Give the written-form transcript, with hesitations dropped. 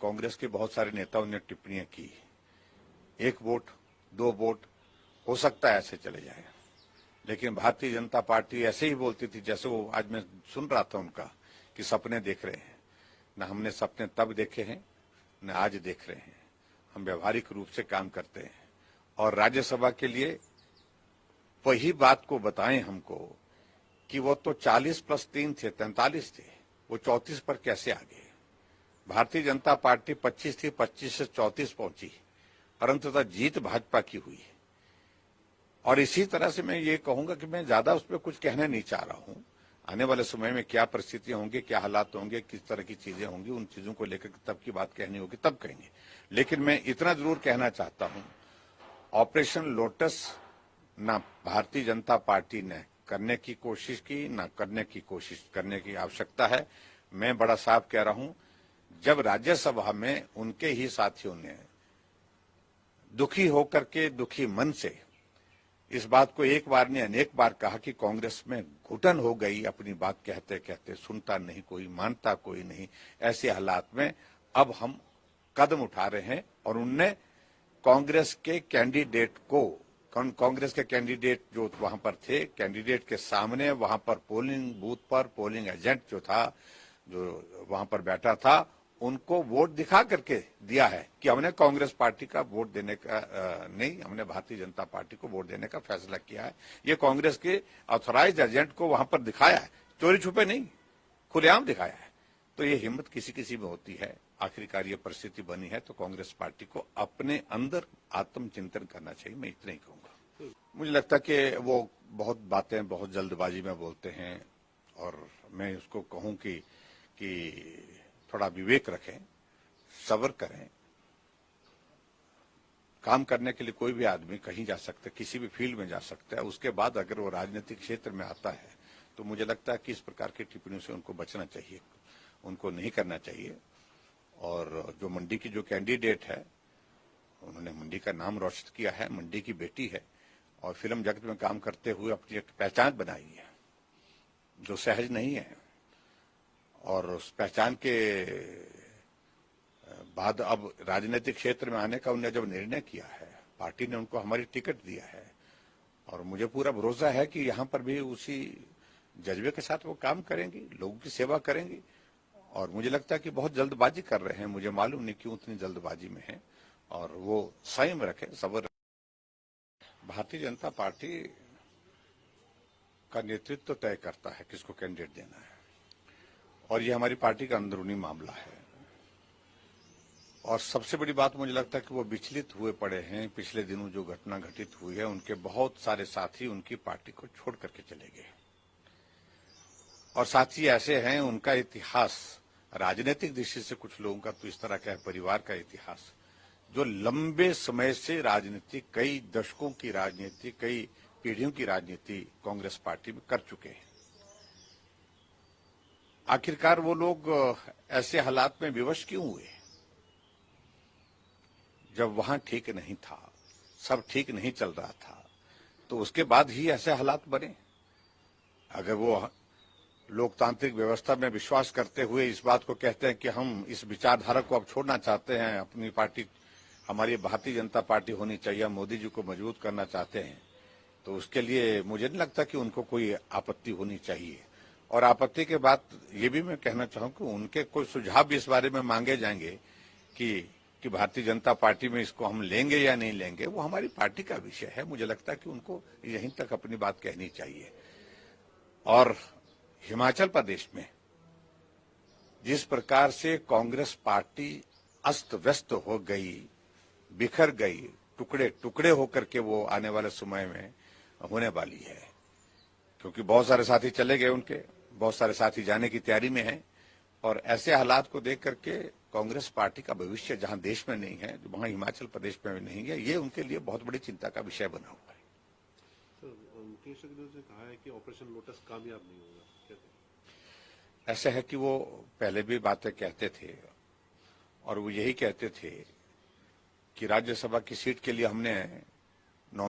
कांग्रेस के बहुत सारे नेताओं ने टिप्पणियां की। 1 वोट 2 वोट हो सकता है ऐसे चले जाए, लेकिन भारतीय जनता पार्टी ऐसे ही बोलती थी जैसे वो, आज मैं सुन रहा था उनका कि सपने देख रहे हैं। न हमने सपने तब देखे हैं न आज देख रहे हैं, हम व्यवहारिक रूप से काम करते हैं। और राज्यसभा के लिए वही बात को बताएं हमको कि वो तो 40 + 3 थे, 43 थे, वो 34 पर कैसे आ गए। भारतीय जनता पार्टी 25 थी, 25 से 34 पहुंची, परंतु जीत भाजपा की हुई। और इसी तरह से मैं ये कहूंगा कि मैं ज्यादा उस पर कुछ कहना नहीं चाह रहा हूं। आने वाले समय में क्या परिस्थितियां होंगी, क्या हालात होंगे, किस तरह की चीजें होंगी, उन चीजों को लेकर तब की बात कहनी होगी तब कहेंगे। लेकिन मैं इतना जरूर कहना चाहता हूं, ऑपरेशन लोटस ना भारतीय जनता पार्टी ने करने की कोशिश की, ना करने की आवश्यकता है। मैं बड़ा साफ कह रहा हूं, जब राज्यसभा में उनके ही साथियों ने दुखी होकर के, दुखी मन से इस बात को एक बार नहीं अनेक बार कहा कि कांग्रेस में घुटन हो गई, अपनी बात कहते कहते सुनता नहीं कोई, मानता कोई नहीं, ऐसे हालात में अब हम कदम उठा रहे हैं। और उनने कांग्रेस के कैंडिडेट को, कांग्रेस के कैंडिडेट जो वहां पर थे, कैंडिडेट के सामने वहां पर पोलिंग बूथ पर पोलिंग एजेंट जो था, जो वहां पर बैठा था, उनको वोट दिखा करके दिया है कि हमने कांग्रेस पार्टी का वोट देने का नहीं, हमने भारतीय जनता पार्टी को वोट देने का फैसला किया है। ये कांग्रेस के ऑथराइज्ड एजेंट को वहां पर दिखाया है, चोरी छुपे नहीं, खुलेआम दिखाया है। तो ये हिम्मत किसी किसी में होती है। आखिरकार ये परिस्थिति बनी है तो कांग्रेस पार्टी को अपने अंदर आत्मचिंतन करना चाहिए, मैं इतना ही कहूंगा। मुझे लगता है कि वो बहुत बातें बहुत जल्दबाजी में बोलते हैं, और मैं उसको कहूं कि थोड़ा विवेक रखें, सब्र करें। काम करने के लिए कोई भी आदमी कहीं जा सकता है, किसी भी फील्ड में जा सकता है। उसके बाद अगर वो राजनीतिक क्षेत्र में आता है तो मुझे लगता है कि इस प्रकार की टिप्पणियों से उनको बचना चाहिए, उनको नहीं करना चाहिए। और जो मंडी की जो कैंडिडेट है, उन्होंने मंडी का नाम रोशन किया है, मंडी की बेटी है, और फिल्म जगत में काम करते हुए अपनी एक पहचान बनाई है जो सहज नहीं है। और उस पहचान के बाद अब राजनीतिक क्षेत्र में आने का उन्होंने जब निर्णय किया है, पार्टी ने उनको हमारी टिकट दिया है, और मुझे पूरा भरोसा है कि यहाँ पर भी उसी जज्बे के साथ वो काम करेंगी, लोगों की सेवा करेंगी। और मुझे लगता है कि बहुत जल्दबाजी कर रहे हैं, मुझे मालूम नहीं क्यों उतनी जल्दबाजी में है, और वो संयम रखें, सब्र रखें। भारतीय जनता पार्टी का नेतृत्व तय करता है किसको कैंडिडेट देना है, और ये हमारी पार्टी का अंदरूनी मामला है। और सबसे बड़ी बात मुझे लगता है कि वो विचलित हुए पड़े हैं। पिछले दिनों जो घटना घटित हुई है, उनके बहुत सारे साथी उनकी पार्टी को छोड़ करके चले गए, और साथी ऐसे हैं, उनका इतिहास राजनीतिक दृष्टि से कुछ लोगों का तो इस तरह का है, परिवार का इतिहास, जो लंबे समय से राजनीति, कई दशकों की राजनीति, कई पीढ़ियों की राजनीति कांग्रेस पार्टी में कर चुके हैं। आखिरकार वो लोग ऐसे हालात में विवश क्यों हुए जब वहां ठीक नहीं था, सब ठीक नहीं चल रहा था, तो उसके बाद ही ऐसे हालात बने। अगर वो लोकतांत्रिक व्यवस्था में विश्वास करते हुए इस बात को कहते हैं कि हम इस विचारधारा को अब छोड़ना चाहते हैं, अपनी पार्टी हमारी भारतीय जनता पार्टी होनी चाहिए, हम मोदी जी को मजबूत करना चाहते हैं, तो उसके लिए मुझे नहीं लगता कि उनको कोई आपत्ति होनी चाहिए। और आपत्ति के बाद ये भी मैं कहना चाहूँ कि उनके कोई सुझाव भी इस बारे में मांगे जाएंगे कि भारतीय जनता पार्टी में इसको हम लेंगे या नहीं लेंगे, वो हमारी पार्टी का विषय है। मुझे लगता है कि उनको यहीं तक अपनी बात कहनी चाहिए। और हिमाचल प्रदेश में जिस प्रकार से कांग्रेस पार्टी अस्त व्यस्त हो गई, बिखर गई, टुकड़े टुकड़े होकर के वो आने वाले समय में होने वाली है, क्योंकि बहुत सारे साथी चले गए उनके, बहुत सारे साथी जाने की तैयारी में हैं, और ऐसे हालात को देख करके कांग्रेस पार्टी का भविष्य जहां देश में नहीं है, वहां हिमाचल प्रदेश में भी नहीं है, ये उनके लिए बहुत बड़ी चिंता का विषय बना हुआ है। मुकेश ने कहा है कि ऑपरेशन लोटस कामयाब नहीं होगा, ऐसा है कि वो पहले भी बातें कहते थे, और वो यही कहते थे कि राज्यसभा की सीट के लिए हमने